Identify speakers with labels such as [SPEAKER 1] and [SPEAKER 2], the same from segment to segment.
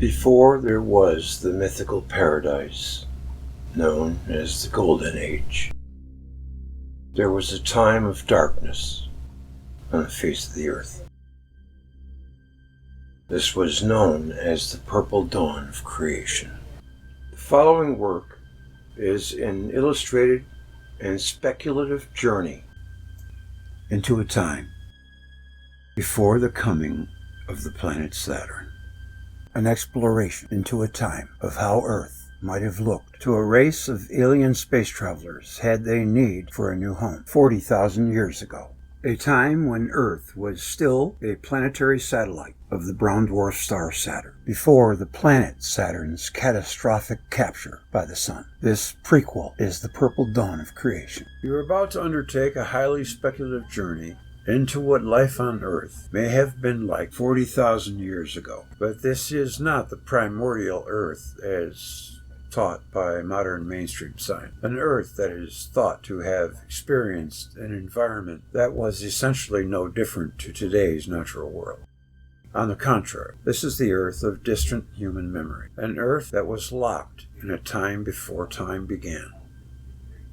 [SPEAKER 1] Before there was the mythical paradise, known as the Golden Age, there was a time of darkness on the face of the earth. This was known as the purple dawn of creation. The following work is an illustrated and speculative journey into a time before the coming of the planet Saturn. An exploration into a time of how Earth might have looked to a race of alien space travelers had they need for a new home 40,000 years ago. A time when Earth was still a planetary satellite of the brown dwarf star Saturn, before the planet Saturn's catastrophic capture by the Sun. This prequel is the purple dawn of creation. You are about to undertake a highly speculative journey into what life on Earth may have been like 40,000 years ago. But this is not the primordial Earth as taught by modern mainstream science. An Earth that is thought to have experienced an environment that was essentially no different to today's natural world. On the contrary, this is the Earth of distant human memory, an Earth that was locked in a time before time began.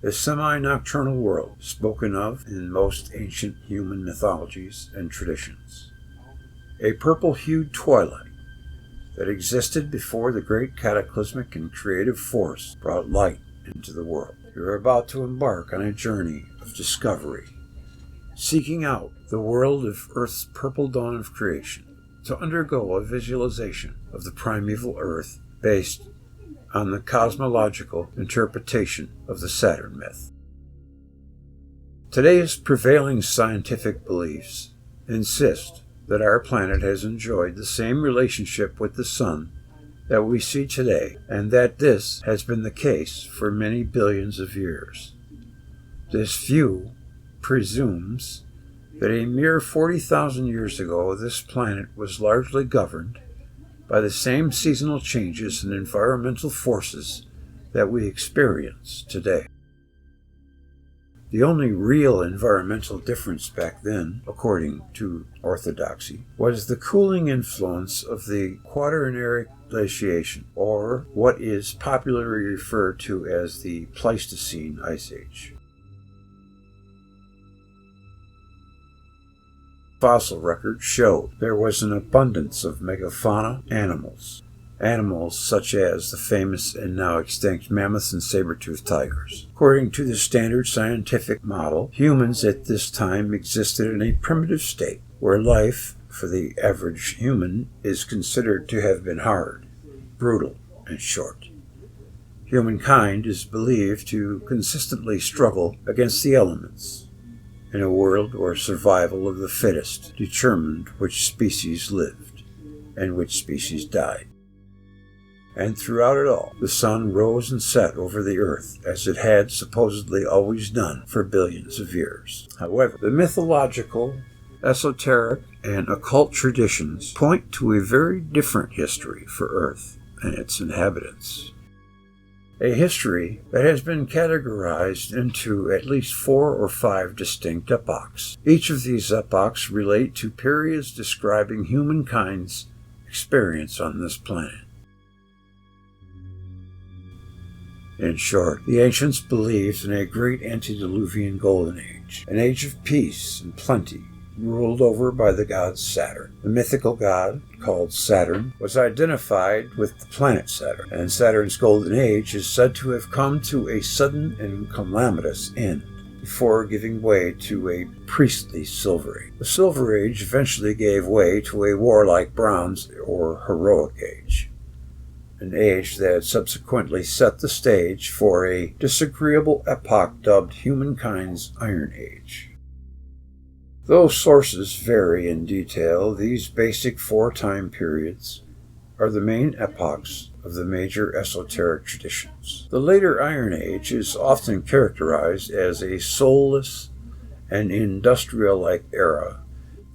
[SPEAKER 1] The semi-nocturnal world spoken of in most ancient human mythologies and traditions. A purple-hued twilight that existed before the great cataclysmic and creative force brought light into the world. You are about to embark on a journey of discovery, seeking out the world of Earth's purple dawn of creation, to undergo a visualization of the primeval Earth based on the cosmological interpretation of the Saturn myth. Today's prevailing scientific beliefs insist that our planet has enjoyed the same relationship with the Sun that we see today, and that this has been the case for many billions of years. This view presumes that a mere 40,000 years ago this planet was largely governed by the same seasonal changes and environmental forces that we experience today. The only real environmental difference back then, according to orthodoxy, was the cooling influence of the Quaternary glaciation, or what is popularly referred to as the Pleistocene Ice Age. Fossil records showed there was an abundance of megafauna animals such as the famous and now extinct mammoths and saber-toothed tigers. According to the standard scientific model, humans at this time existed in a primitive state, where life for the average human is considered to have been hard, brutal, and short. Humankind is believed to consistently struggle against the elements, in a world where survival of the fittest determined which species lived and which species died. And throughout it all, the sun rose and set over the earth as it had supposedly always done for billions of years. However, the mythological, esoteric, and occult traditions point to a very different history for Earth and its inhabitants. A history that has been categorized into at least 4 or 5 distinct epochs. Each of these epochs relate to periods describing humankind's experience on this planet. In short, the ancients believed in a great antediluvian golden age, an age of peace and plenty, ruled over by the god Saturn. The mythical god, called Saturn, was identified with the planet Saturn, and Saturn's golden age is said to have come to a sudden and calamitous end, before giving way to a priestly Silver Age. The Silver Age eventually gave way to a warlike Bronze or Heroic Age, an age that subsequently set the stage for a disagreeable epoch dubbed humankind's Iron Age. Though sources vary in detail, these basic 4 time periods are the main epochs of the major esoteric traditions. The later Iron Age is often characterized as a soulless and industrial-like era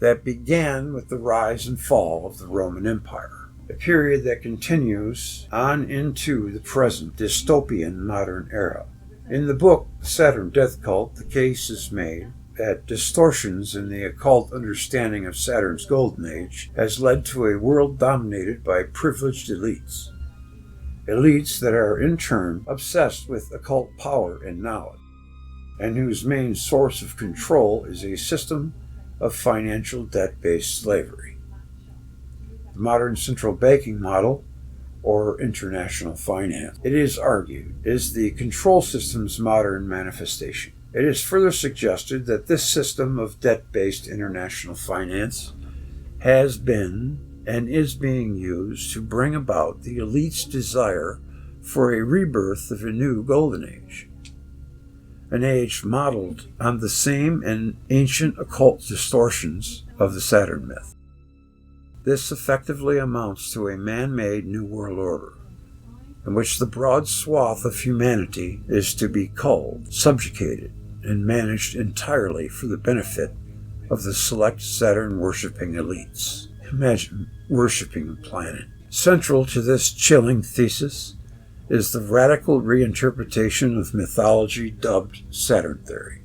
[SPEAKER 1] that began with the rise and fall of the Roman Empire, a period that continues on into the present dystopian modern era. In the book Saturn Death Cult, the case is made that distortions in the occult understanding of Saturn's golden age has led to a world dominated by privileged elites. Elites that are in turn obsessed with occult power and knowledge, and whose main source of control is a system of financial debt-based slavery. The modern central banking model, or international finance, it is argued, is the control system's modern manifestation. It is further suggested that this system of debt-based international finance has been and is being used to bring about the elite's desire for a rebirth of a new golden age, an age modeled on the same and ancient occult distortions of the Saturn myth. This effectively amounts to a man-made New World Order, in which the broad swath of humanity is to be culled, subjugated, and managed entirely for the benefit of the select Saturn-worshipping elites. Imagine worshipping the planet. Central to this chilling thesis is the radical reinterpretation of mythology dubbed Saturn Theory,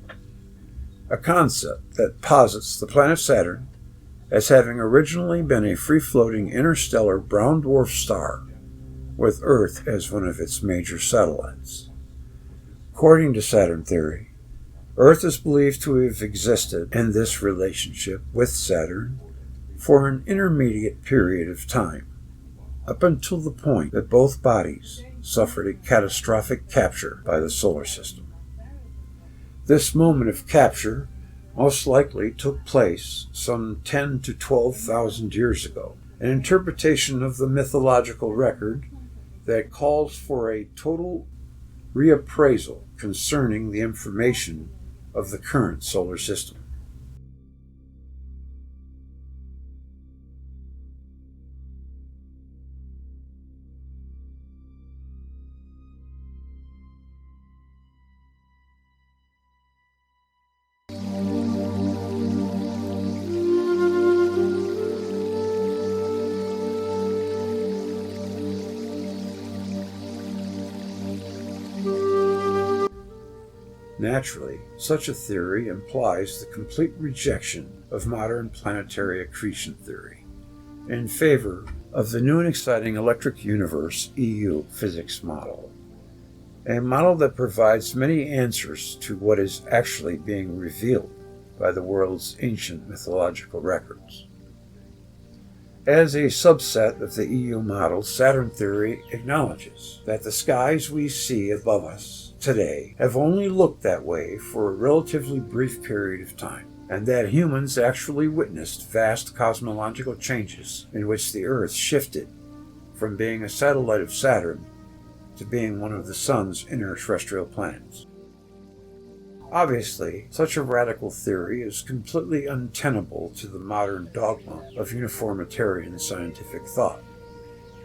[SPEAKER 1] a concept that posits the planet Saturn as having originally been a free-floating interstellar brown dwarf star, with Earth as one of its major satellites. According to Saturn Theory, Earth is believed to have existed in this relationship with Saturn for an intermediate period of time, up until the point that both bodies suffered a catastrophic capture by the solar system. This moment of capture most likely took place some 10 to 12,000 years ago, an interpretation of the mythological record that calls for a total reappraisal concerning the information of the current solar system. Naturally, such a theory implies the complete rejection of modern planetary accretion theory in favor of the new and exciting electric universe EU physics model, a model that provides many answers to what is actually being revealed by the world's ancient mythological records. As a subset of the EU model, Saturn Theory acknowledges that the skies we see above us today have only looked that way for a relatively brief period of time, and that humans actually witnessed vast cosmological changes in which the Earth shifted from being a satellite of Saturn to being one of the Sun's inner terrestrial planets. Obviously, such a radical theory is completely untenable to the modern dogma of uniformitarian scientific thought,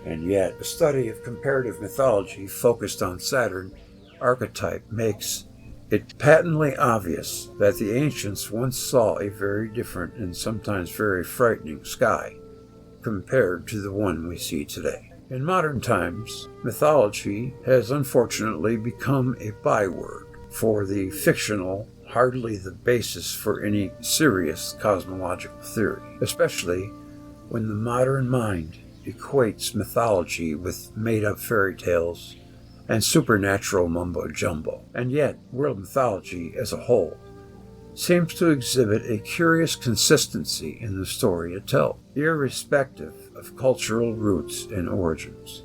[SPEAKER 1] and yet a study of comparative mythology focused on Saturn archetype makes it patently obvious that the ancients once saw a very different and sometimes very frightening sky compared to the one we see today. In modern times, mythology has unfortunately become a byword for the fictional, hardly the basis for any serious cosmological theory, especially when the modern mind equates mythology with made-up fairy tales and supernatural mumbo-jumbo. And yet, world mythology as a whole seems to exhibit a curious consistency in the story it tells, irrespective of cultural roots and origins.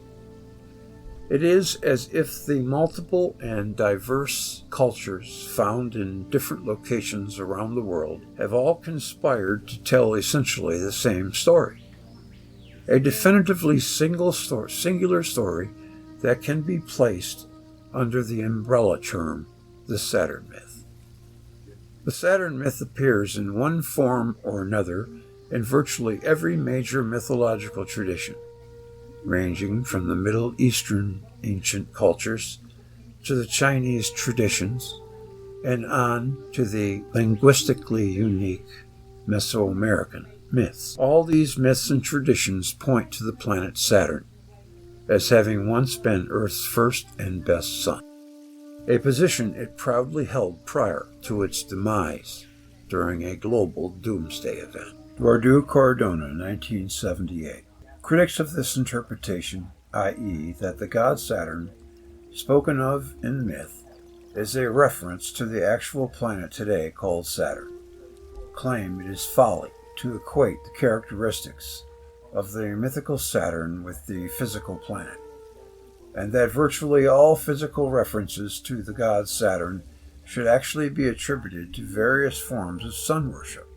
[SPEAKER 1] It is as if the multiple and diverse cultures found in different locations around the world have all conspired to tell essentially the same story. A definitively singular story that can be placed under the umbrella term, the Saturn Myth. The Saturn Myth appears in one form or another in virtually every major mythological tradition, ranging from the Middle Eastern ancient cultures to the Chinese traditions and on to the linguistically unique Mesoamerican myths. All these myths and traditions point to the planet Saturn as having once been Earth's first and best sun, a position it proudly held prior to its demise during a global doomsday event. Dordu Cardona, 1978. Critics of this interpretation, i.e., that the god Saturn, spoken of in myth, is a reference to the actual planet today called Saturn, claim it is folly to equate the characteristics of the mythical Saturn with the physical planet, and that virtually all physical references to the god Saturn should actually be attributed to various forms of sun worship.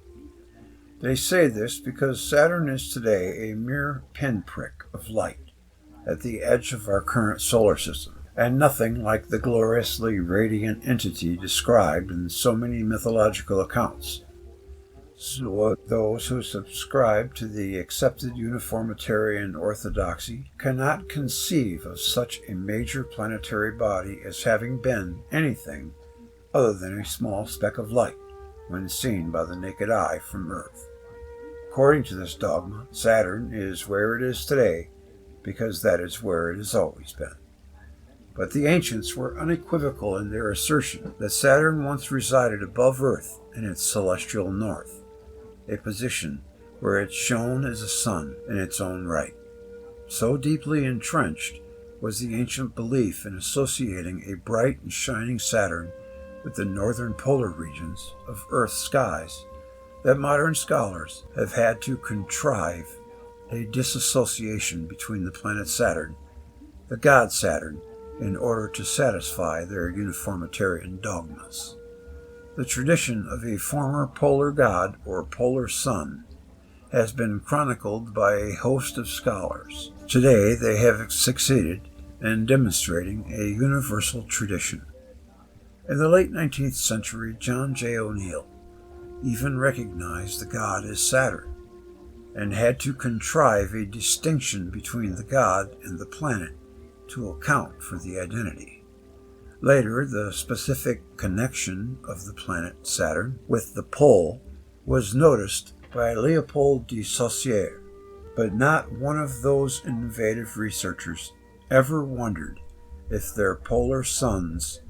[SPEAKER 1] They say this because Saturn is today a mere pinprick of light at the edge of our current solar system, and nothing like the gloriously radiant entity described in so many mythological accounts. So those who subscribe to the accepted uniformitarian orthodoxy cannot conceive of such a major planetary body as having been anything other than a small speck of light when seen by the naked eye from Earth. According to this dogma, Saturn is where it is today because that is where it has always been. But the ancients were unequivocal in their assertion that Saturn once resided above Earth in its celestial north, a position where it shone as a sun in its own right. So deeply entrenched was the ancient belief in associating a bright and shining Saturn with the northern polar regions of Earth's skies that modern scholars have had to contrive a disassociation between the planet Saturn, the god Saturn, in order to satisfy their uniformitarian dogmas. The tradition of a former polar god or polar sun has been chronicled by a host of scholars. Today they have succeeded in demonstrating a universal tradition. In the late 19th century, John J. O'Neill even recognized the god as Saturn, and had to contrive a distinction between the god and the planet to account for the identity. Later, the specific connection of the planet Saturn with the pole was noticed by Leopold de Saussure, but not one of those innovative researchers ever wondered if their polar sons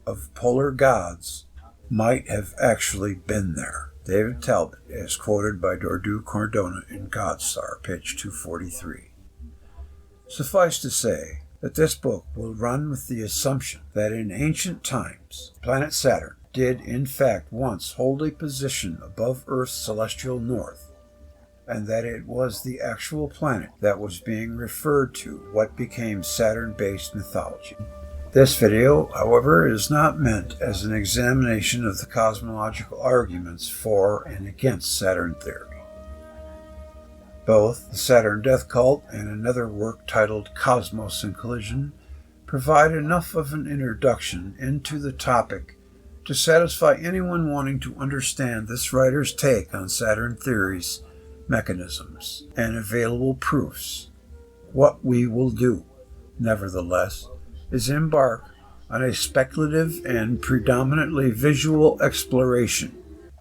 [SPEAKER 1] of polar gods might have actually been there. David Talbot, as quoted by Dordu Cardona in Godstar, page 243. Suffice to say that this book will run with the assumption that in ancient times, planet Saturn did in fact once hold a position above Earth's celestial north, and that it was the actual planet that was being referred to what became Saturn-based mythology. This video, however, is not meant as an examination of the cosmological arguments for and against Saturn theory. Both the Saturn Death Cult and another work titled Cosmos and Collision provide enough of an introduction into the topic to satisfy anyone wanting to understand this writer's take on Saturn theory's mechanisms and available proofs. What we will do, nevertheless, is embark on a speculative and predominantly visual exploration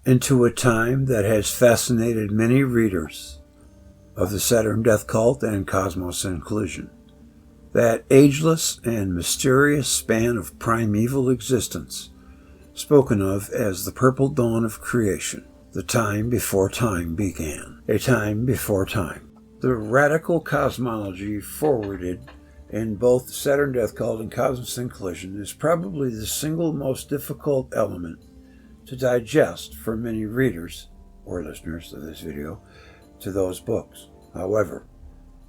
[SPEAKER 1] into a time that has fascinated many readers of the Saturn Death Cult and Cosmos and Collision, that ageless and mysterious span of primeval existence spoken of as the purple dawn of creation, the time before time began, a time before time. The radical cosmology forwarded in both the Saturn Death Cult and Cosmos and Collision is probably the single most difficult element to digest for many readers or listeners of this video to those books. However,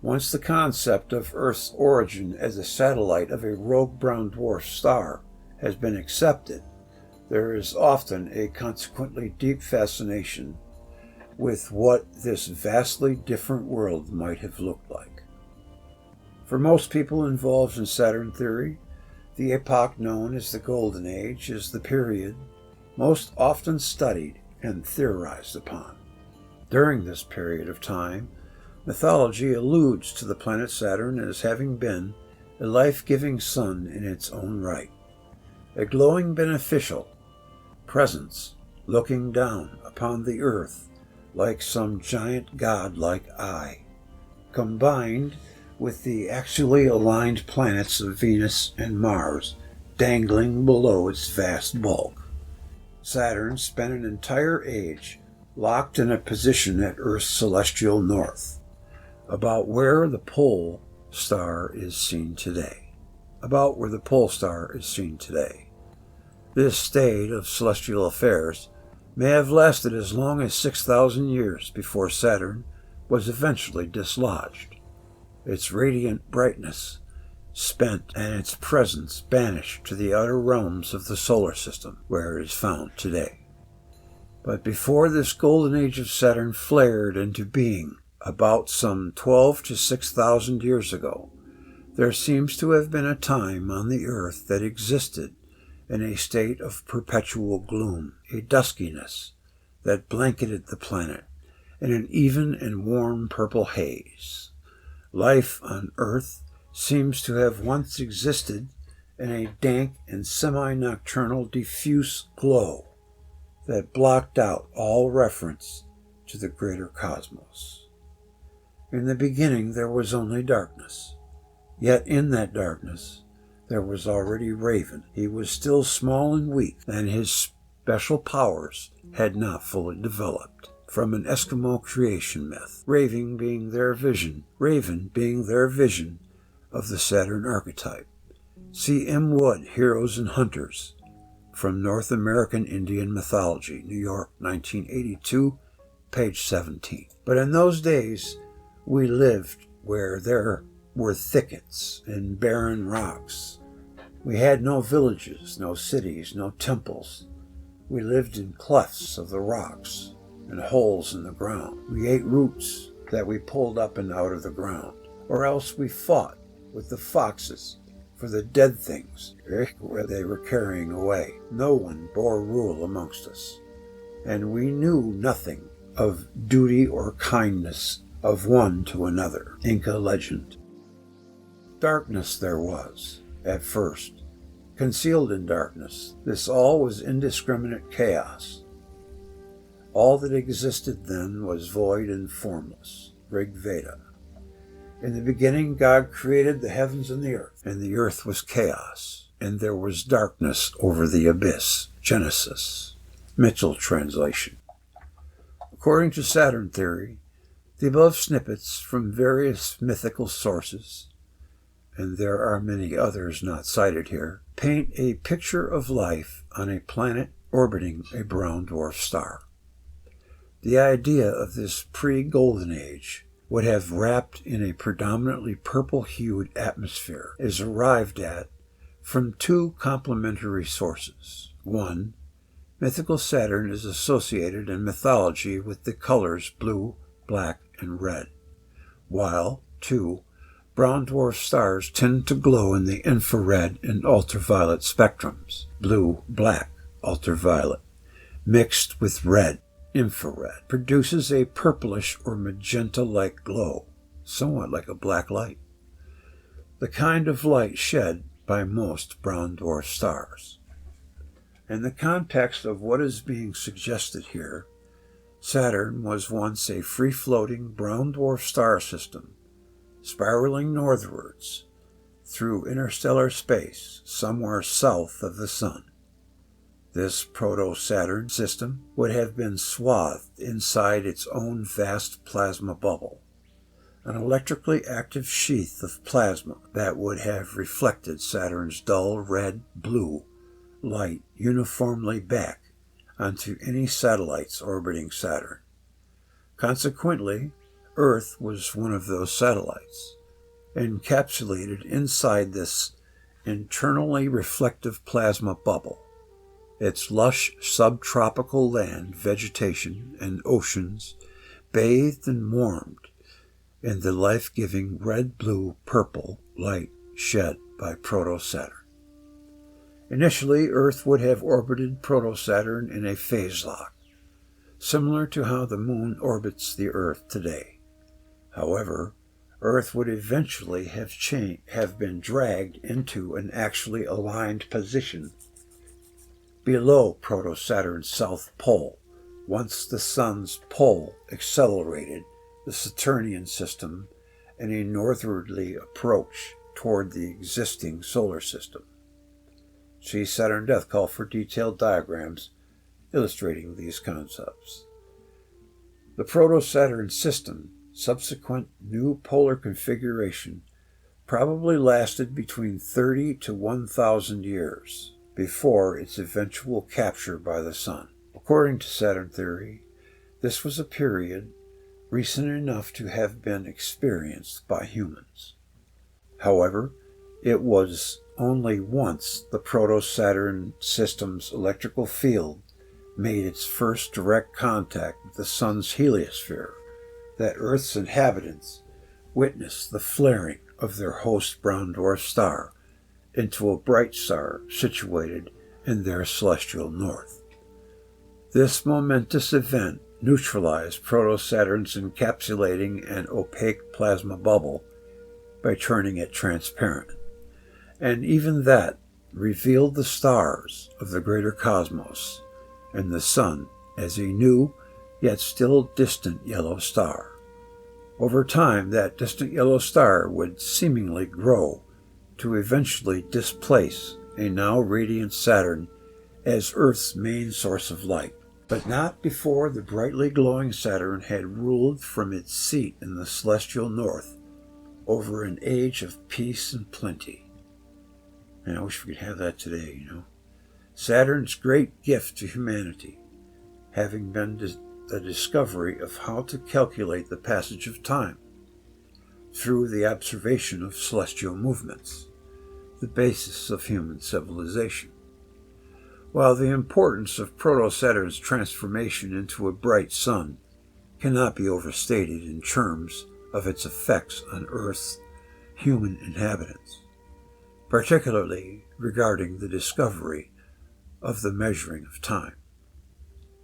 [SPEAKER 1] once the concept of Earth's origin as a satellite of a rogue brown dwarf star has been accepted, there is often a consequently deep fascination with what this vastly different world might have looked like. For most people involved in Saturn theory, the epoch known as the Golden Age is the period most often studied and theorized upon. During this period of time, mythology alludes to the planet Saturn as having been a life-giving sun in its own right, a glowing beneficial presence looking down upon the earth like some giant god-like eye, combined with the axially aligned planets of Venus and Mars dangling below its vast bulk. Saturn spent an entire age locked in a position at Earth's celestial north, about where the pole star is seen today. This state of celestial affairs may have lasted as long as 6,000 years before Saturn was eventually dislodged, its radiant brightness spent and its presence banished to the outer realms of the solar system, where it is found today. But before this golden age of Saturn flared into being, about some 12 to 6,000 years ago, there seems to have been a time on the Earth that existed in a state of perpetual gloom, a duskiness that blanketed the planet in an even and warm purple haze. Life on Earth seems to have once existed in a dank and semi-nocturnal diffuse glow that blocked out all reference to the greater cosmos. In the beginning there was only darkness, yet in that darkness there was already Raven. He was still small and weak, and his special powers had not fully developed. From an Eskimo creation myth, Raven being their vision of the Saturn archetype. See M. Wood, Heroes and Hunters, from North American Indian Mythology, New York, 1982, page 17. But in those days, we lived where there were thickets and barren rocks. We had no villages, no cities, no temples. We lived in clefts of the rocks and holes in the ground. We ate roots that we pulled up and out of the ground, or else we fought with the foxes for the dead things where they were carrying away. No one bore rule amongst us, and we knew nothing of duty or kindness of one to another. Inca legend. Darkness there was, at first. Concealed in darkness, this all was indiscriminate chaos. All that existed then was void and formless. Rig Veda. In the beginning, God created the heavens and the earth was chaos, and there was darkness over the abyss. Genesis. Mitchell translation. According to Saturn Theory, the above snippets from various mythical sources, and there are many others not cited here, paint a picture of life on a planet orbiting a brown dwarf star. The idea of this pre-Golden Age would have wrapped in a predominantly purple-hued atmosphere is arrived at from two complementary sources. One, mythical Saturn is associated in mythology with the colors blue, black, and red, while, two, brown dwarf stars tend to glow in the infrared and ultraviolet spectrums, blue, black, ultraviolet, mixed with red, infrared, produces a purplish or magenta-like glow, somewhat like a black light, the kind of light shed by most brown dwarf stars. In the context of what is being suggested here, Saturn was once a free-floating brown dwarf star system, spiraling northwards through interstellar space somewhere south of the Sun. This proto-Saturn system would have been swathed inside its own vast plasma bubble, an electrically active sheath of plasma that would have reflected Saturn's dull red-blue light uniformly back onto any satellites orbiting Saturn. Consequently, Earth was one of those satellites, encapsulated inside this internally reflective plasma bubble. Its lush subtropical land, vegetation, and oceans bathed and warmed in the life-giving red-blue-purple light shed by proto-Saturn. Initially, Earth would have orbited proto-Saturn in a phase lock, similar to how the Moon orbits the Earth today. However, Earth would eventually have been dragged into an actually aligned position below proto-Saturn's south pole, once the Sun's pole accelerated the Saturnian system in a northwardly approach toward the existing solar system. See Saturn Death Call for detailed diagrams illustrating these concepts. The proto-Saturn system, subsequent new polar configuration, probably lasted between 30 to 1,000 years before its eventual capture by the Sun. According to Saturn Theory, this was a period recent enough to have been experienced by humans. However, it was only once the proto-Saturn system's electrical field made its first direct contact with the Sun's heliosphere that Earth's inhabitants witnessed the flaring of their host brown dwarf star into a bright star situated in their celestial north. This momentous event neutralized proto-Saturn's encapsulating an opaque plasma bubble by turning it transparent, and even that revealed the stars of the greater cosmos and the Sun as a new, yet still distant yellow star. Over time, that distant yellow star would seemingly grow to eventually displace a now radiant Saturn as Earth's main source of light, but not before the brightly glowing Saturn had ruled from its seat in the celestial north over an age of peace and plenty. And I wish we could have that today, Saturn's great gift to humanity, having been the discovery of how to calculate the passage of time through the observation of celestial movements, the basis of human civilization. While the importance of proto-Saturn's transformation into a bright sun cannot be overstated in terms of its effects on Earth's human inhabitants, particularly regarding the discovery of the measuring of time.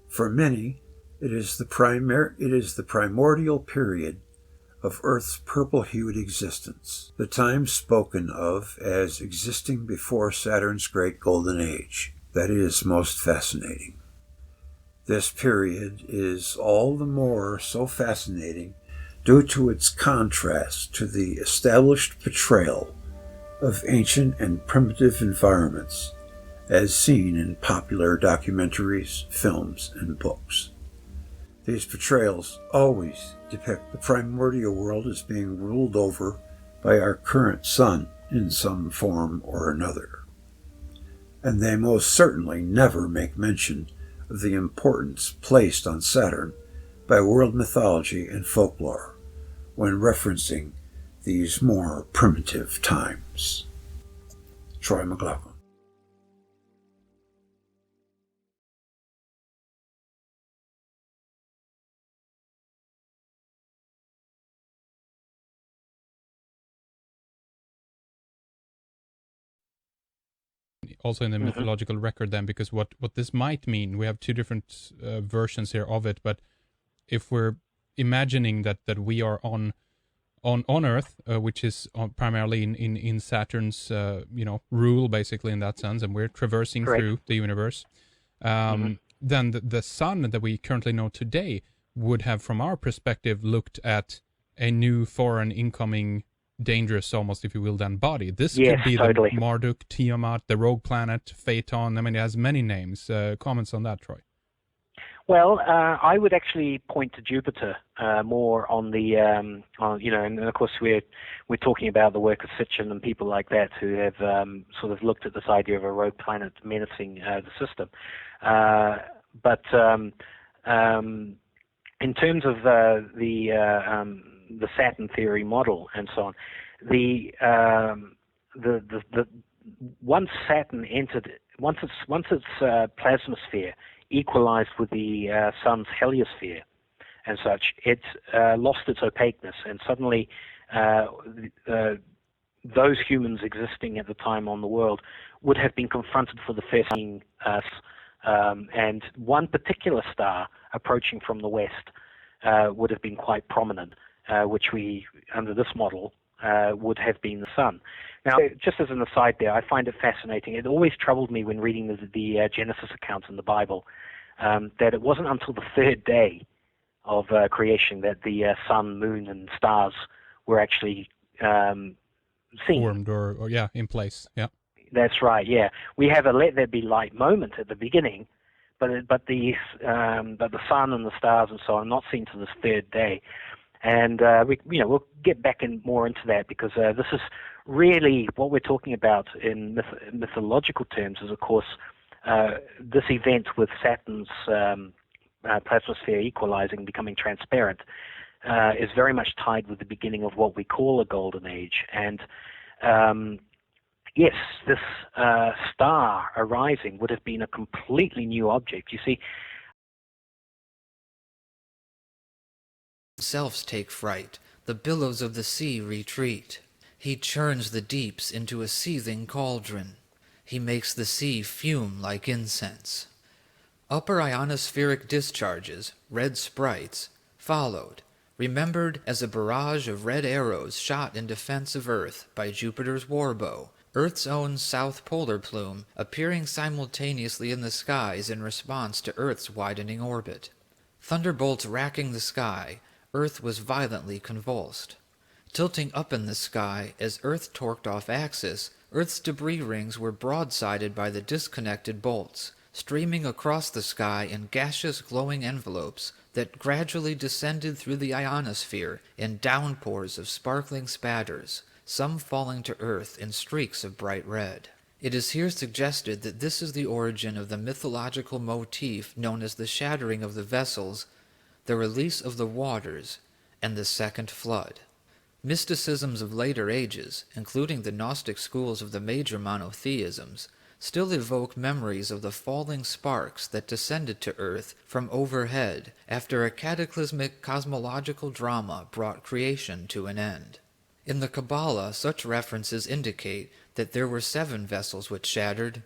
[SPEAKER 1] For many, it is the primordial period of Earth's purple-hued existence, the time spoken of as existing before Saturn's great golden age, that is most fascinating. This period is all the more so fascinating due to its contrast to the established portrayal of ancient and primitive environments as seen in popular documentaries, films, and books. These portrayals always depict the primordial world as being ruled over by our current sun in some form or another. And they most certainly never make mention of the importance placed on Saturn by world mythology and folklore when referencing these more primitive times. Troy McLaughlin.
[SPEAKER 2] Also in the mythological record then, because what this might mean, we have two different versions here of it, but if we're imagining that we are on Earth, which is primarily in Saturn's rule, basically, in that sense, and we're traversing through the universe, then the sun that we currently know today would have, from our perspective, looked at a new foreign incoming, dangerous, almost, if you will, then body. This could be the Marduk, Tiamat, the rogue planet, Phaeton. I mean, it has many names. Comments on that, Troy?
[SPEAKER 3] Well, I would actually point to Jupiter more on the, and of course we're talking about the work of Sitchin and people like that who have sort of looked at this idea of a rogue planet menacing the system. But in terms of the Saturn Theory model and so on, the once Saturn entered, once its plasmasphere equalized with the sun's heliosphere and such, it lost its opaqueness, and suddenly those humans existing at the time on the world would have been confronted for the first time, and one particular star approaching from the west would have been quite prominent, which we, under this model, would have been the sun. Now, just as an aside there, I find it fascinating. It always troubled me when reading the Genesis accounts in the Bible that it wasn't until the third day of creation that the sun, moon, and stars were actually seen.
[SPEAKER 2] Formed or in place, yeah.
[SPEAKER 3] That's right, yeah. We have a let there be light moment at the beginning, the sun and the stars and so on are not seen to this third day. And we'll get back more into that, because this is really what we're talking about in mythological terms. Is, of course, this event with Saturn's plasmasphere equalizing, becoming transparent, is very much tied with the beginning of what we call a golden age. And yes, this star arising would have been a completely new object. You see,
[SPEAKER 4] Selves take fright, the billows of the sea retreat. He churns the deeps into a seething cauldron. He makes the sea fume like incense. Upper ionospheric discharges, red sprites, followed, remembered as a barrage of red arrows shot in defense of Earth by Jupiter's warbow, Earth's own south polar plume appearing simultaneously in the skies in response to Earth's widening orbit. Thunderbolts racking the sky, Earth was violently convulsed. Tilting up in the sky as Earth torqued off axis, Earth's debris rings were broadsided by the disconnected bolts, streaming across the sky in gaseous glowing envelopes that gradually descended through the ionosphere in downpours of sparkling spatters, some falling to Earth in streaks of bright red. It is here suggested that this is the origin of the mythological motif known as the shattering of the vessels, the release of the waters, and the second flood. Mysticisms of later ages, including the Gnostic schools of the major monotheisms, still evoke memories of the falling sparks that descended to Earth from overhead after a cataclysmic cosmological drama brought creation to an end. In the Kabbalah, such references indicate that there were 7 vessels which shattered.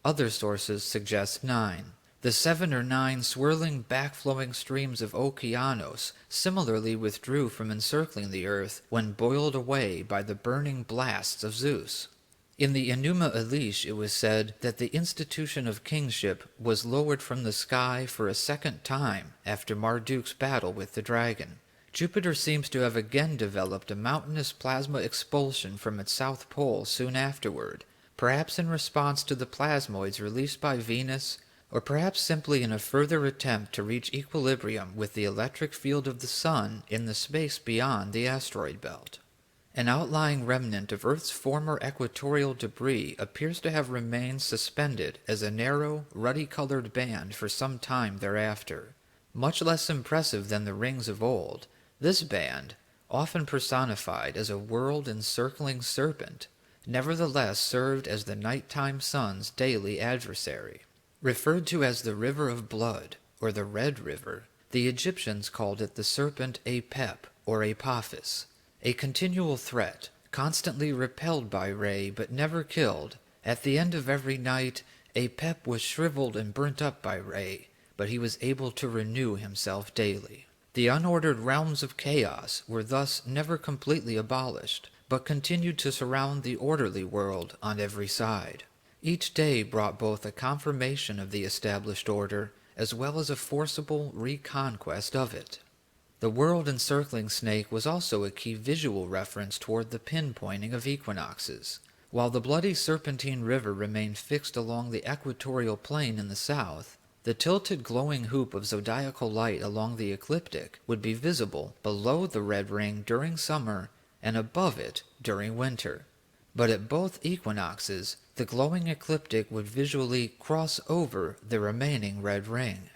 [SPEAKER 4] Other sources suggest 9. The 7 or 9 swirling, back-flowing streams of Okeanos similarly withdrew from encircling the earth when boiled away by the burning blasts of Zeus. In the Enuma Elish it was said that the institution of kingship was lowered from the sky for a second time after Marduk's battle with the dragon. Jupiter seems to have again developed a mountainous plasma expulsion from its south pole soon afterward, perhaps in response to the plasmoids released by Venus, or perhaps simply in a further attempt to reach equilibrium with the electric field of the Sun in the space beyond the asteroid belt. An outlying remnant of Earth's former equatorial debris appears to have remained suspended as a narrow, ruddy-colored band for some time thereafter. Much less impressive than the rings of old, this band, often personified as a world-encircling serpent, nevertheless served as the nighttime sun's daily adversary. Referred to as the River of Blood, or the Red River, the Egyptians called it the serpent Apep, or Apophis, a continual threat, constantly repelled by Re but never killed. At the end of every night, Apep was shriveled and burnt up by Re, but he was able to renew himself daily. The unordered realms of chaos were thus never completely abolished, but continued to surround the orderly world on every side. Each day brought both a confirmation of the established order as well as a forcible reconquest of it. The world-encircling snake was also a key visual reference toward the pinpointing of equinoxes. While the bloody serpentine river remained fixed along the equatorial plane in the south, the tilted glowing hoop of zodiacal light along the ecliptic would be visible below the red ring during summer and above it during winter. But at both equinoxes, the glowing ecliptic would visually cross over the remaining red ring.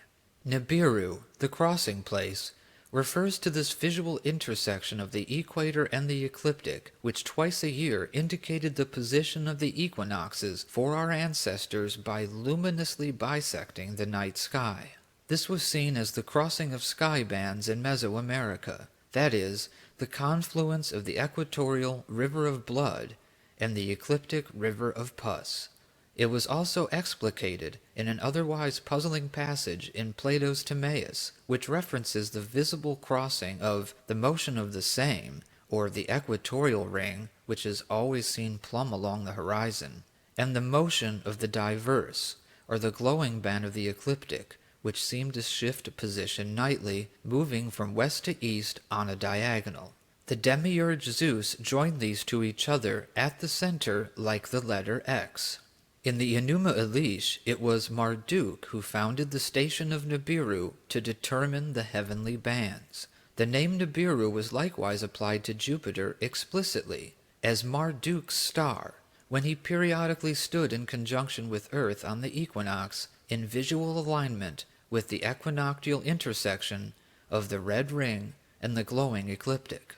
[SPEAKER 4] Nibiru, the crossing place, refers to this visual intersection of the equator and the ecliptic, which twice a year indicated the position of the equinoxes for our ancestors by luminously bisecting the night sky. This was seen as the crossing of sky bands in Mesoamerica, that is, the confluence of the equatorial River of Blood and the ecliptic River of Pus. It was also explicated in an otherwise puzzling passage in Plato's Timaeus, which references the visible crossing of the motion of the same, or the equatorial ring, which is always seen plumb along the horizon, and the motion of the diverse, or the glowing band of the ecliptic, which seemed to shift position nightly, moving from west to east on a diagonal. The demiurge Zeus joined these to each other at the center like the letter X. In the Enuma Elish, it was Marduk who founded the station of Nibiru to determine the heavenly bands. The name Nibiru was likewise applied to Jupiter explicitly as Marduk's star, when he periodically stood in conjunction with Earth on the equinox in visual alignment with the equinoctial intersection of the red ring and the glowing ecliptic.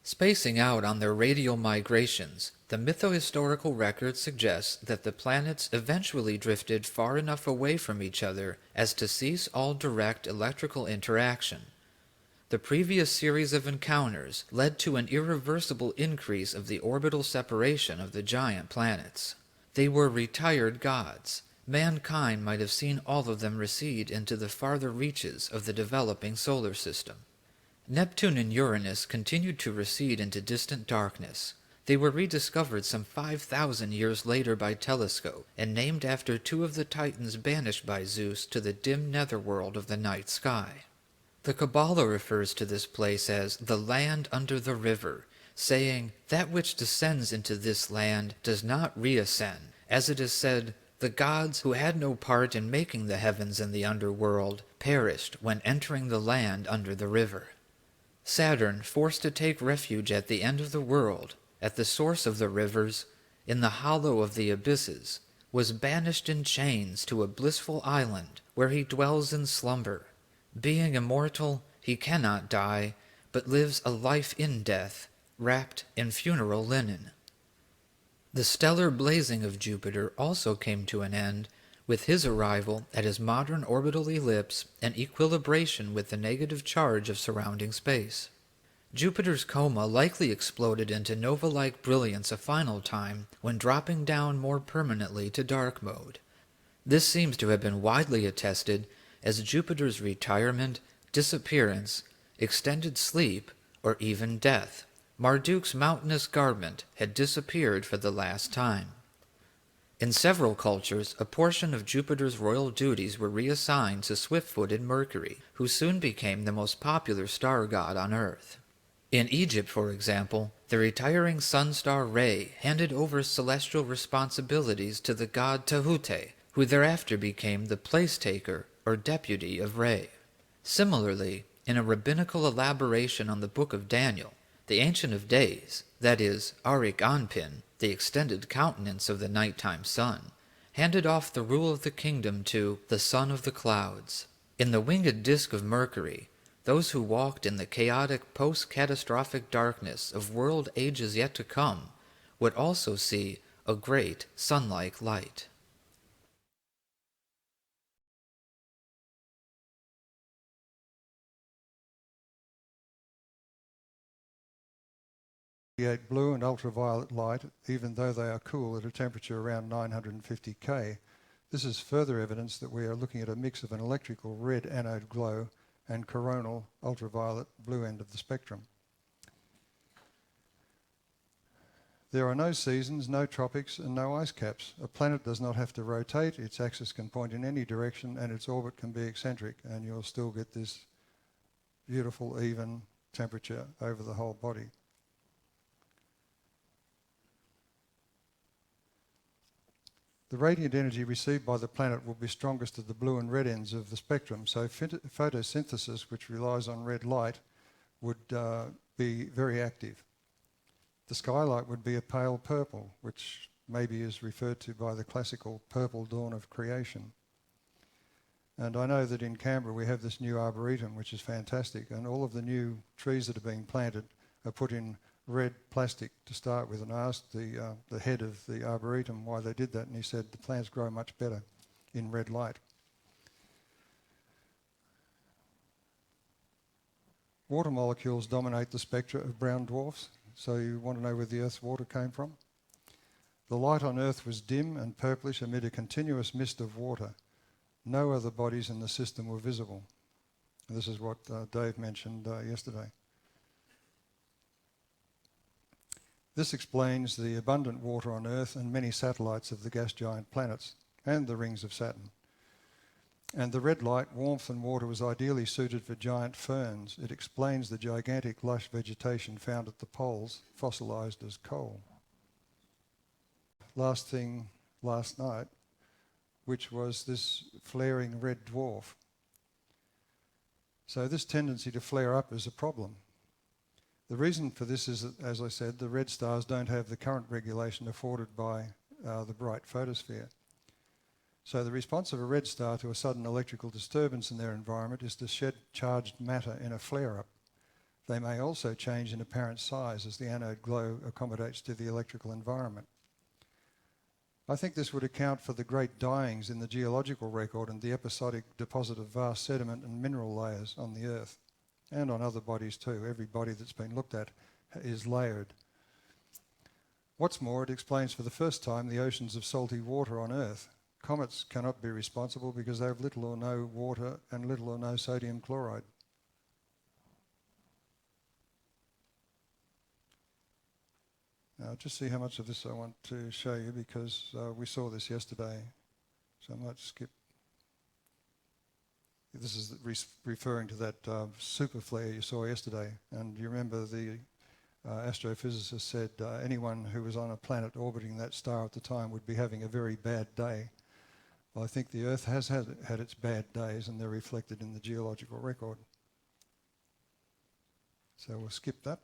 [SPEAKER 4] Spacing out on their radial migrations, the mythohistorical record suggests that the planets eventually drifted far enough away from each other as to cease all direct electrical interaction. The previous series of encounters led to an irreversible increase of the orbital separation of the giant planets. They were retired gods. Mankind might have seen all of them recede into the farther reaches of the developing solar system. Neptune and Uranus continued to recede into distant darkness. They were rediscovered some 5,000 years later by telescope and named after two of the titans banished by Zeus to the dim netherworld of the night sky. The Kabbalah refers to this place as the land under the river, saying, "That which descends into this land does not reascend." As it is said, "The gods who had no part in making the heavens and the underworld perished when entering the land under the river." Saturn, forced to take refuge at the end of the world, at the source of the rivers, in the hollow of the abysses, was banished in chains to a blissful island where he dwells in slumber. Being immortal, he cannot die, but lives a life in death, wrapped in funeral linen. The stellar blazing of Jupiter also came to an end with his arrival at his modern orbital ellipse and equilibration with the negative charge of surrounding space. Jupiter's coma likely exploded into nova-like brilliance a final time when dropping down more permanently to dark mode. This seems to have been widely attested as Jupiter's retirement, disappearance, extended sleep, or even death. Marduk's mountainous garment had disappeared for the last time. In several cultures, a portion of Jupiter's royal duties were reassigned to swift-footed Mercury, who soon became the most popular star god on Earth. In Egypt, for example, the retiring sun star Re handed over celestial responsibilities to the god Tahuti, who thereafter became the place-taker or deputy of Re. Similarly, in a rabbinical elaboration on the Book of Daniel, the Ancient of Days, that is, Arik Anpin, the extended countenance of the nighttime sun, handed off the rule of the kingdom to the son of the clouds. In the winged disk of Mercury, those who walked in the chaotic post-catastrophic darkness of world ages yet to come would also see a great sun-like light.
[SPEAKER 5] Create blue and ultraviolet light, even though they are cool at a temperature around 950 K. This is further evidence that we are looking at a mix of an electrical red anode glow and coronal ultraviolet blue end of the spectrum. There are no seasons, no tropics, and no ice caps. A planet does not have to rotate, its axis can point in any direction, and its orbit can be eccentric, and you'll still get this beautiful, even temperature over the whole body. The radiant energy received by the planet will be strongest at the blue and red ends of the spectrum, so photosynthesis, which relies on red light, would be very active. The skylight would be a pale purple, which maybe is referred to by the classical purple dawn of creation. And I know that in Canberra we have this new arboretum, which is fantastic, and all of the new trees that are being planted are put in red plastic to start with, and I asked the head of the arboretum why they did that, and he said the plants grow much better in red light. Water molecules dominate the spectra of brown dwarfs, so you want to know where the Earth's water came from? The light on Earth was dim and purplish amid a continuous mist of water. No other bodies in the system were visible. And this is what Dave mentioned yesterday. This explains the abundant water on Earth and many satellites of the gas giant planets and the rings of Saturn. And the red light, warmth and water was ideally suited for giant ferns. It explains the gigantic lush vegetation found at the poles, fossilised as coal. Last thing last night, which was this flaring red dwarf. So this tendency to flare up is a problem. The reason for this is that, as I said, the red stars don't have the current regulation afforded by the bright photosphere. So the response of a red star to a sudden electrical disturbance in their environment is to shed charged matter in a flare-up. They may also change in apparent size as the anode glow accommodates to the electrical environment. I think this would account for the great dyings in the geological record and the episodic deposit of vast sediment and mineral layers on the Earth, and on other bodies too. Every body that's been looked at is layered. What's more, it explains for the first time the oceans of salty water on Earth. Comets cannot be responsible because they have little or no water and little or no sodium chloride. Now, just see how much of this I want to show you, because we saw this yesterday, so I might skip. This is referring to that super flare you saw yesterday, and you remember the astrophysicist said anyone who was on a planet orbiting that star at the time would be having a very bad day. Well, I think the Earth has had its bad days, and they're reflected in the geological record. So we'll skip that.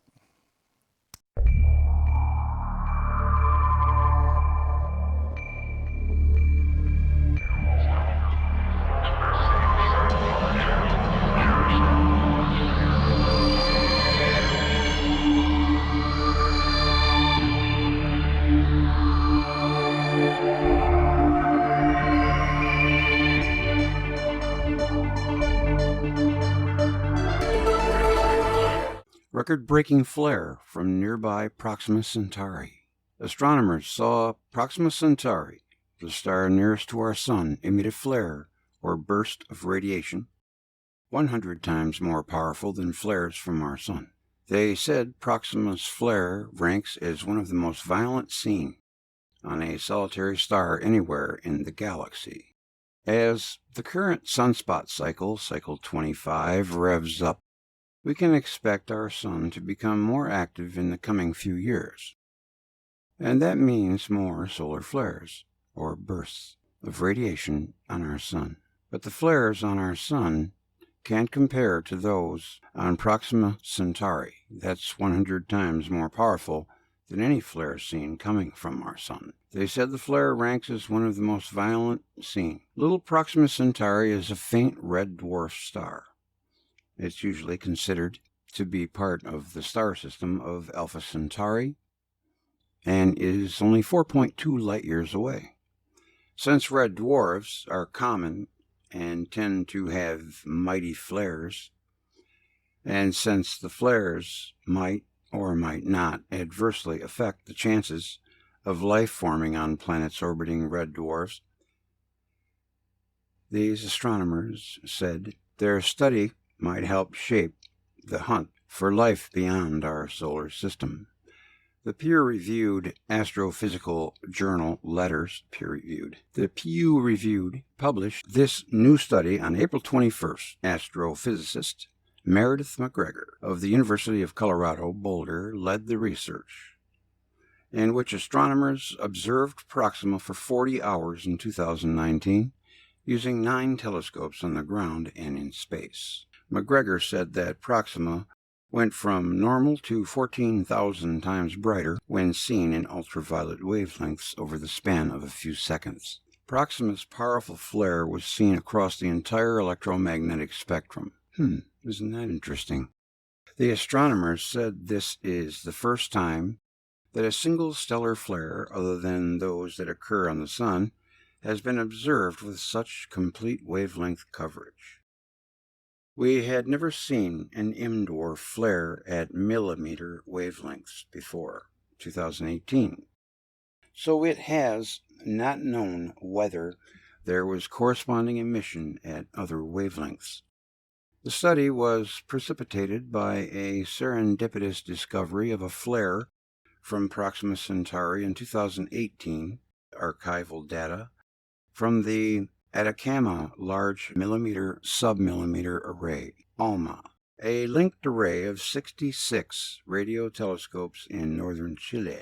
[SPEAKER 1] Record-breaking flare from nearby Proxima Centauri. Astronomers saw Proxima Centauri, the star nearest to our Sun, emit a flare, or burst of radiation, 100 times more powerful than flares from our Sun. They said Proxima's flare ranks as one of the most violent seen on a solitary star anywhere in the galaxy. As the current sunspot cycle, cycle 25, revs up, we can expect our Sun to become more active in the coming few years. And that means more solar flares, or bursts, of radiation on our Sun. But the flares on our Sun can't compare to those on Proxima Centauri. That's 100 times more powerful than any flare seen coming from our Sun. They said the flare ranks as one of the most violent seen. Little Proxima Centauri is a faint red dwarf star. It's usually considered to be part of the star system of Alpha Centauri and is only 4.2 light years away. Since red dwarfs are common and tend to have mighty flares, and since the flares might or might not adversely affect the chances of life forming on planets orbiting red dwarfs, these astronomers said their study might help shape the hunt for life beyond our solar system. The peer-reviewed astrophysical journal Letters, published this new study on April 21st. Astrophysicist Meredith McGregor of the University of Colorado, Boulder, led the research, in which astronomers observed Proxima for 40 hours in 2019 using 9 telescopes on the ground and in space. McGregor said that Proxima went from normal to 14,000 times brighter when seen in ultraviolet wavelengths over the span of a few seconds. Proxima's powerful flare was seen across the entire electromagnetic spectrum. Isn't that interesting? The astronomers said this is the first time that a single stellar flare, other than those that occur on the Sun, has been observed with such complete wavelength coverage. We had never seen an M-dwarf flare at millimeter wavelengths before 2018, so it has not known whether there was corresponding emission at other wavelengths. The study was precipitated by a serendipitous discovery of a flare from Proxima Centauri in 2018, archival data from the Atacama Large Millimeter Submillimeter Array, ALMA, a linked array of 66 radio telescopes in northern Chile.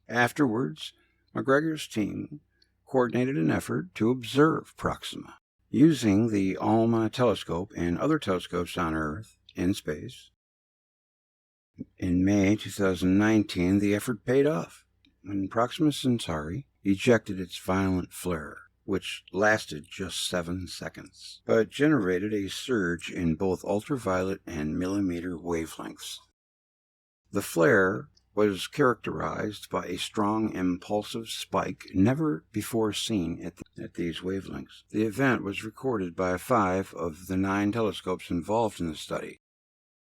[SPEAKER 1] Afterwards, McGregor's team coordinated an effort to observe Proxima using the ALMA telescope and other telescopes on Earth in space. In May 2019, the effort paid off when Proxima Centauri ejected its violent flare, which lasted just 7 seconds, but generated a surge in both ultraviolet and millimeter wavelengths. The flare was characterized by a strong impulsive spike never before seen at these wavelengths. The event was recorded by 5 of the 9 telescopes involved in the study,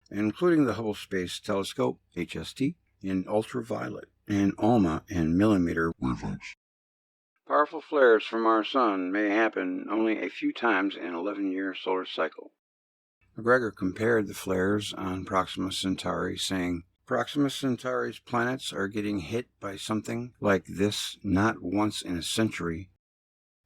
[SPEAKER 1] including the Hubble Space Telescope, HST, in ultraviolet, and ALMA in millimeter wavelengths. Powerful flares from our Sun may happen only a few times in an 11-year solar cycle. McGregor compared the flares on Proxima Centauri, saying, Proxima Centauri's planets are getting hit by something like this not once in a century,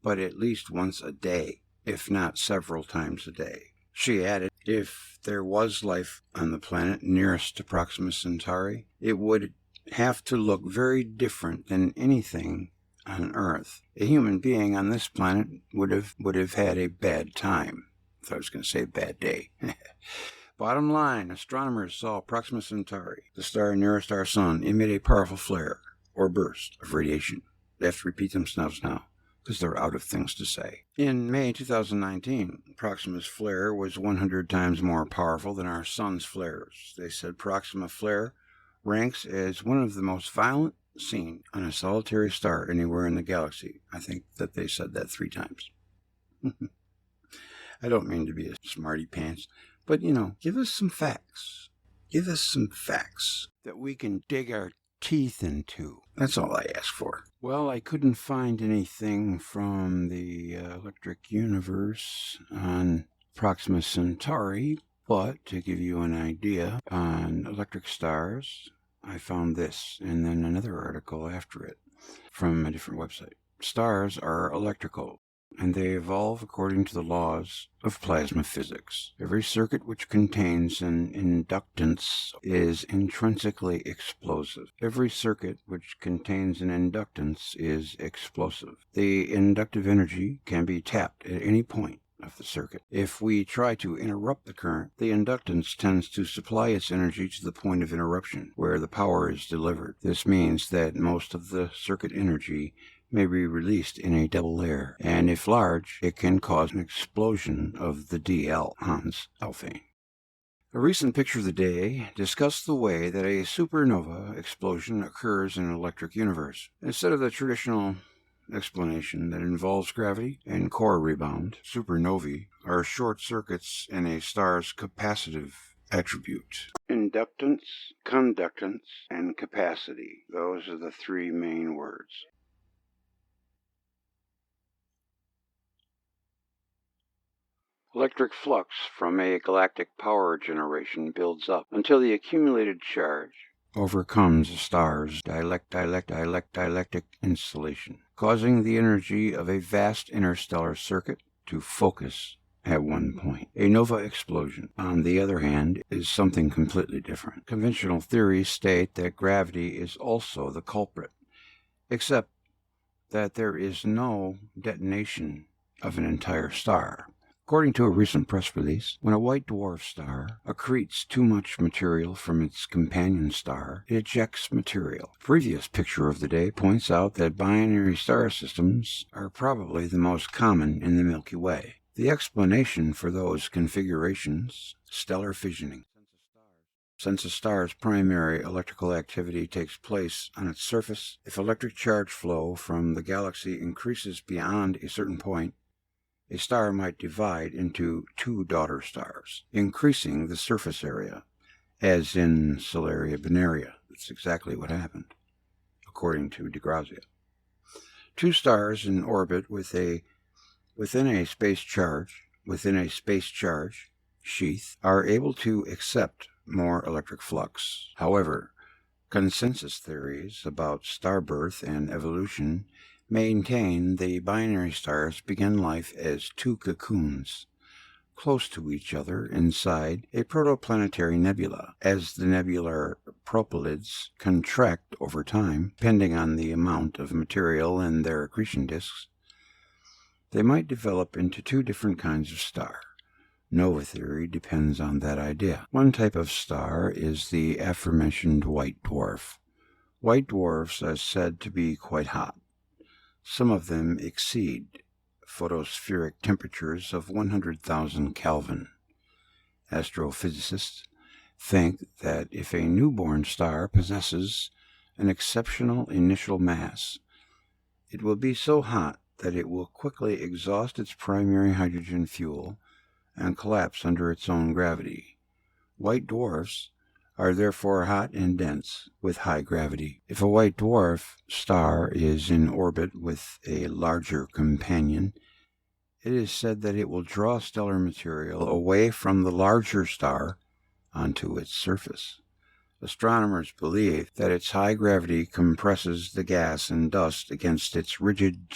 [SPEAKER 1] but at least once a day, if not several times a day. She added, if there was life on the planet nearest to Proxima Centauri, it would have to look very different than anything on Earth. A human being on this planet would have had a bad time. I thought I was going to say bad day. Bottom line, astronomers saw Proxima Centauri, the star nearest our Sun, emit a powerful flare or burst of radiation. They have to repeat themselves now because they're out of things to say. In May 2019, Proxima's flare was 100 times more powerful than our Sun's flares. They said Proxima flare ranks as one of the most violent seen on a solitary star anywhere in the galaxy. I think that they said that 3 times. I don't mean to be a smarty pants, but give us some facts. Give us some facts that we can dig our teeth into. That's all I ask for. Well, I couldn't find anything from the electric universe on Proxima Centauri, but to give you an idea on electric stars, I found this, and then another article after it from a different website. Stars are electrical, and they evolve according to the laws of plasma physics. Every circuit which contains an inductance is intrinsically explosive. Every circuit which contains an inductance is explosive. The inductive energy can be tapped at any point of the circuit. If we try to interrupt the current, the inductance tends to supply its energy to the point of interruption, where the power is delivered. This means that most of the circuit energy may be released in a double layer, and if large, it can cause an explosion of the DL, Hans Alfvén. A recent picture of the day discussed the way that a supernova explosion occurs in an electric universe. Instead of the traditional explanation that involves gravity and core rebound, supernovae are short circuits in a star's capacitive attribute. Inductance, conductance, and capacity. Those are the 3 main words. Electric flux from a galactic power generation builds up until the accumulated charge overcomes a star's dielectric insulation, causing the energy of a vast interstellar circuit to focus at one point. A nova explosion, on the other hand, is something completely different. Conventional theories state that gravity is also the culprit, except that there is no detonation of an entire star. According to a recent press release, when a white dwarf star accretes too much material from its companion star, it ejects material. A previous picture of the day points out that binary star systems are probably the most common in the Milky Way. The explanation for those configurations, stellar fissioning. Since a star's primary electrical activity takes place on its surface, if electric charge flow from the galaxy increases beyond a certain point, a star might divide into 2 daughter stars, increasing the surface area, as in Solaria Binaria. That's exactly what happened, according to de Grazia. 2 stars in orbit within a space charge sheath are able to accept more electric flux. However, Consensus theories about star birth and evolution maintain the binary stars begin life as two cocoons, close to each other inside a protoplanetary nebula. As the nebular propylids contract over time, depending on the amount of material in their accretion disks, they might develop into two different kinds of star. Nova theory depends on that idea. One type of star is the aforementioned white dwarf. White dwarfs are said to be quite hot. Some of them exceed photospheric temperatures of 100,000 Kelvin. Astrophysicists think that if a newborn star possesses an exceptional initial mass, it will be so hot that it will quickly exhaust its primary hydrogen fuel and collapse under its own gravity. White dwarfs are therefore hot and dense with high gravity. If a white dwarf star is in orbit with a larger companion, it is said that it will draw stellar material away from the larger star onto its surface. Astronomers believe that its high gravity compresses the gas and dust against its rigid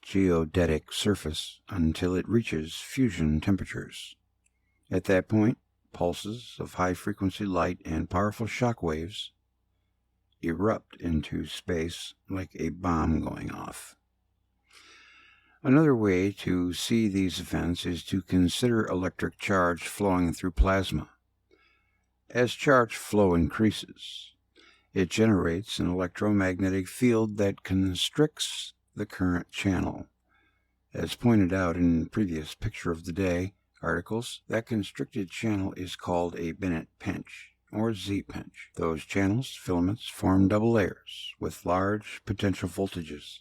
[SPEAKER 1] geodetic surface until it reaches fusion temperatures. At that point, pulses of high-frequency light and powerful shock waves erupt into space like a bomb going off. Another way to see these events is to consider electric charge flowing through plasma. As charge flow increases, it generates an electromagnetic field that constricts the current channel. As pointed out in previous Picture of the Day articles, that constricted channel is called a Bennett pinch, or Z-pinch. Those channels, filaments, form double layers with large potential voltages.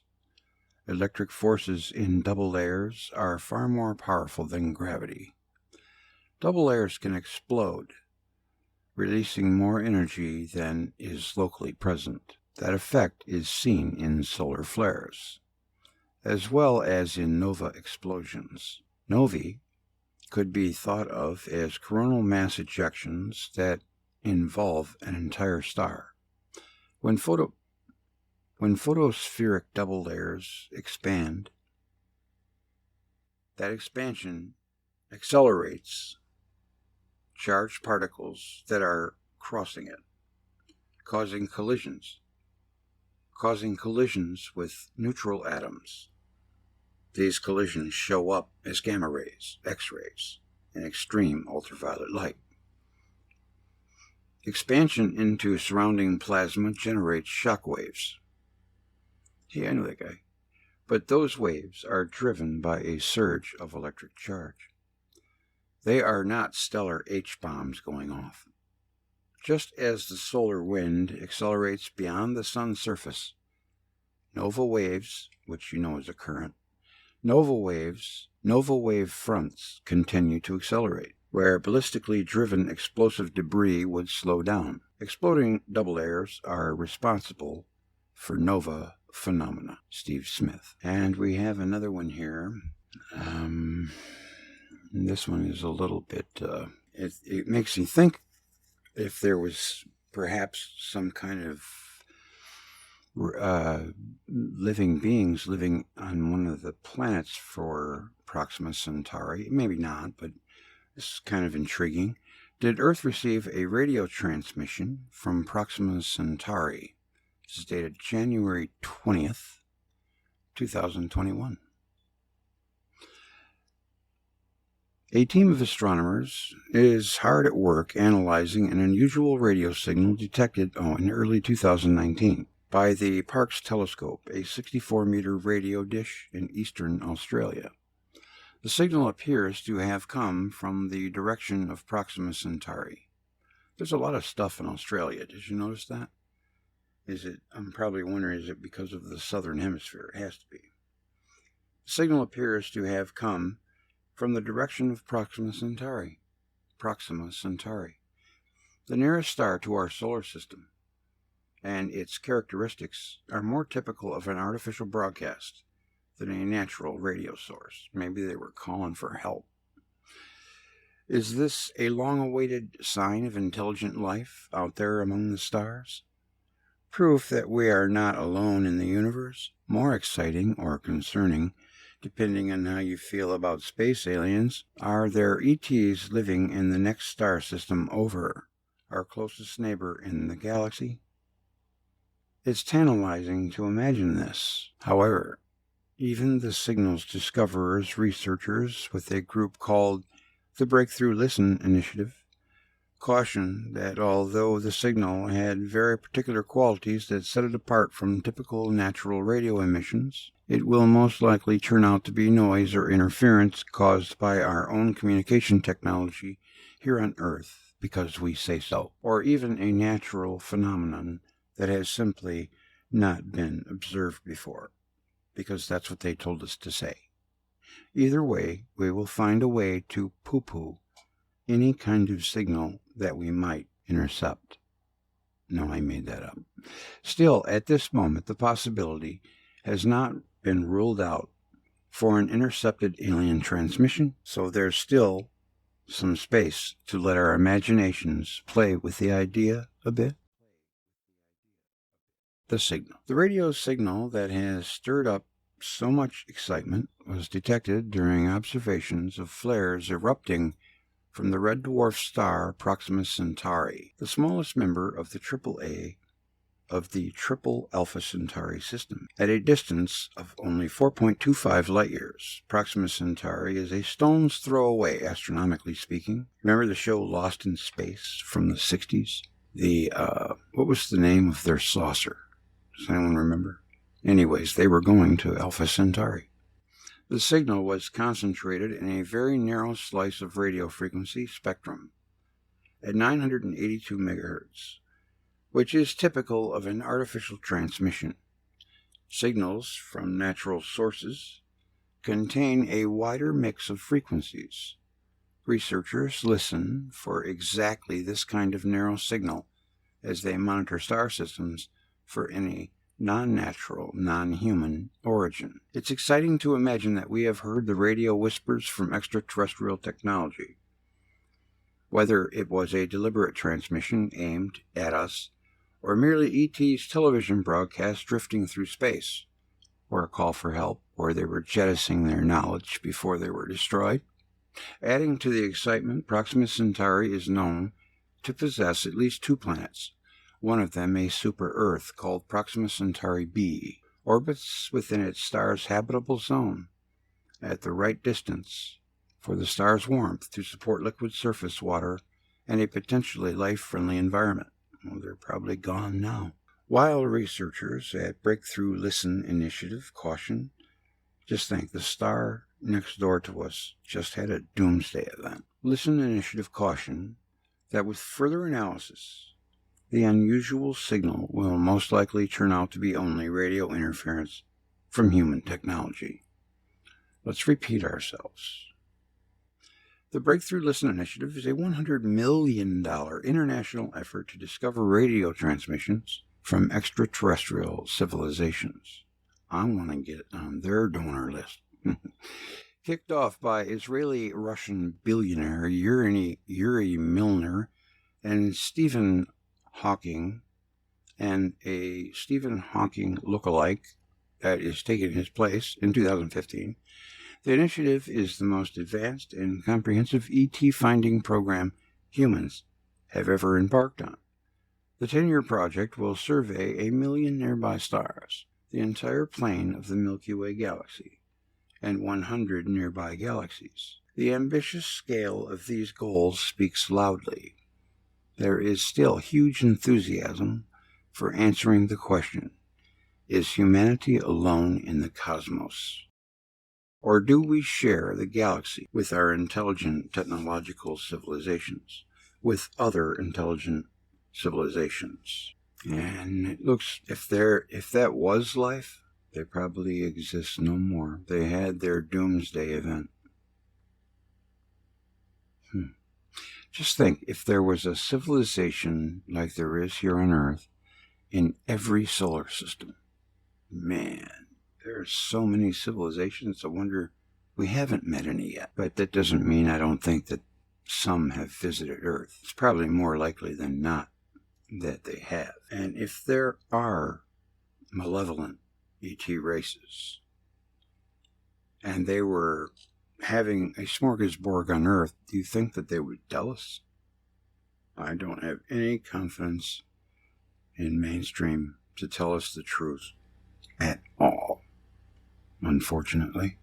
[SPEAKER 1] Electric forces in double layers are far more powerful than gravity. Double layers can explode, releasing more energy than is locally present. That effect is seen in solar flares, as well as in nova explosions. Novae could be thought of as coronal mass ejections that involve an entire star. When photospheric double layers expand, that expansion accelerates charged particles that are crossing it, causing collisions with neutral atoms. These collisions show up as gamma rays, X-rays, and extreme ultraviolet light. Expansion into surrounding plasma generates shock waves. Yeah, I know that guy. But those waves are driven by a surge of electric charge. They are not stellar H-bombs going off. Just as the solar wind accelerates beyond the sun's surface, nova waves, which you know is a current, nova wave fronts continue to accelerate, where ballistically driven explosive debris would slow down. Exploding double layers are responsible for nova phenomena. Steve Smith. And we have another one here. This one is a little bit, it makes you think if there was perhaps some kind of living beings living on one of the planets for Proxima Centauri. Maybe not, but it's kind of intriguing. Did Earth receive a radio transmission from Proxima Centauri? This is dated January 20th, 2021. A team of astronomers is hard at work analyzing an unusual radio signal detected in early 2019 by the Parkes telescope, a 64-meter radio dish in eastern Australia. The signal appears to have come from the direction of Proxima Centauri. There's a lot of stuff in Australia. Did you notice that? I'm probably wondering, is it because of the southern hemisphere? It has to be. The signal appears to have come from the direction of Proxima Centauri. Proxima Centauri, the nearest star to our solar system, and its characteristics are more typical of an artificial broadcast than a natural radio source. Maybe they were calling for help. Is this a long-awaited sign of intelligent life out there among the stars?
[SPEAKER 6] Proof that we are not alone in the universe. More exciting or concerning, depending on how you feel about space aliens. Are there ETs living in the next star system over, our closest neighbor in the galaxy? It's tantalizing to imagine this. However, even the signals discoverers, researchers with a group called the Breakthrough Listen Initiative, caution that although the signal had very particular qualities that set it apart from typical natural radio emissions, it will most likely turn out to be noise or interference caused by our own communication technology here on Earth because we say so, or even a natural phenomenon that has simply not been observed before, because that's what they told us to say. Either way, we will find a way to poo-poo any kind of signal that we might intercept. No, I made that up. Still, at this moment, the possibility has not been ruled out for an intercepted alien transmission, so there's still some space to let our imaginations play with the idea a bit. The signal. The radio signal that has stirred up so much excitement was detected during observations of flares erupting from the red dwarf star Proxima Centauri, the smallest member of the AAA of the Triple Alpha Centauri system. At a distance of only 4.25 light-years, Proxima Centauri is a stone's throw away, astronomically speaking. Remember the show Lost in Space from the 60s? What was the name of their saucer? Does anyone remember? Anyways, they were going to Alpha Centauri. The signal was concentrated in a very narrow slice of radio frequency spectrum at 982 megahertz, which is typical of an artificial transmission. Signals from natural sources contain a wider mix of frequencies. Researchers listen for exactly this kind of narrow signal as they monitor star systems for any non-natural, non-human origin. It's exciting to imagine that we have heard the radio whispers from extraterrestrial technology. Whether it was a deliberate transmission aimed at us, or merely ET's television broadcast drifting through space, or a call for help, or they were jettisoning their knowledge before they were destroyed. Adding to the excitement, Proxima Centauri is known to possess at least 2 planets, one of them a super-Earth called Proxima Centauri b, orbits within its star's habitable zone at the right distance for the star's warmth to support liquid surface water and a potentially life-friendly environment. Well, they're probably gone now. While researchers at Breakthrough Listen Initiative caution, just think, the star next door to us just had a doomsday event. Listen Initiative caution that with further analysis, the unusual signal will most likely turn out to be only radio interference from human technology. Let's repeat ourselves. The Breakthrough Listen Initiative is a $100 million international effort to discover radio transmissions from extraterrestrial civilizations. I want to get on their donor list. Kicked off by Israeli-Russian billionaire Yuri Milner and Stephen Hawking, and a Stephen Hawking lookalike that is taking his place in 2015. The initiative is the most advanced and comprehensive ET finding program humans have ever embarked on. The 10-year project will survey 1 million nearby stars, the entire plane of the Milky Way galaxy, and 100 nearby galaxies. The ambitious scale of these goals speaks loudly. There is still huge enthusiasm for answering the question, is humanity alone in the cosmos? Or do we share the galaxy with our intelligent technological civilizations, with other intelligent civilizations? And it looks, if that was life, they probably exist no more. They had their doomsday event. Just think, if there was a civilization like there is here on Earth in every solar system. Man, there are so many civilizations. I wonder, we haven't met any yet. But that doesn't mean I don't think that some have visited Earth. It's probably more likely than not that they have. And if there are malevolent ET races, and they were having a smorgasbord on Earth, do you think that they would tell us? I don't have any confidence in mainstream to tell us the truth at all, unfortunately.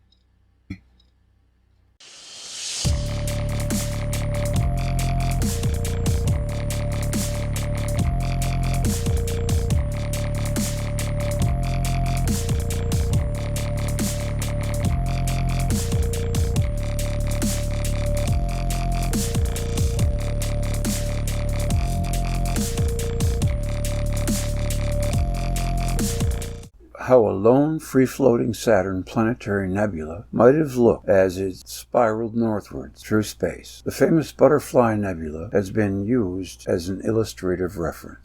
[SPEAKER 1] How a lone, free-floating Saturn planetary nebula might have looked as it spiraled northwards through space. The famous Butterfly Nebula has been used as an illustrative reference.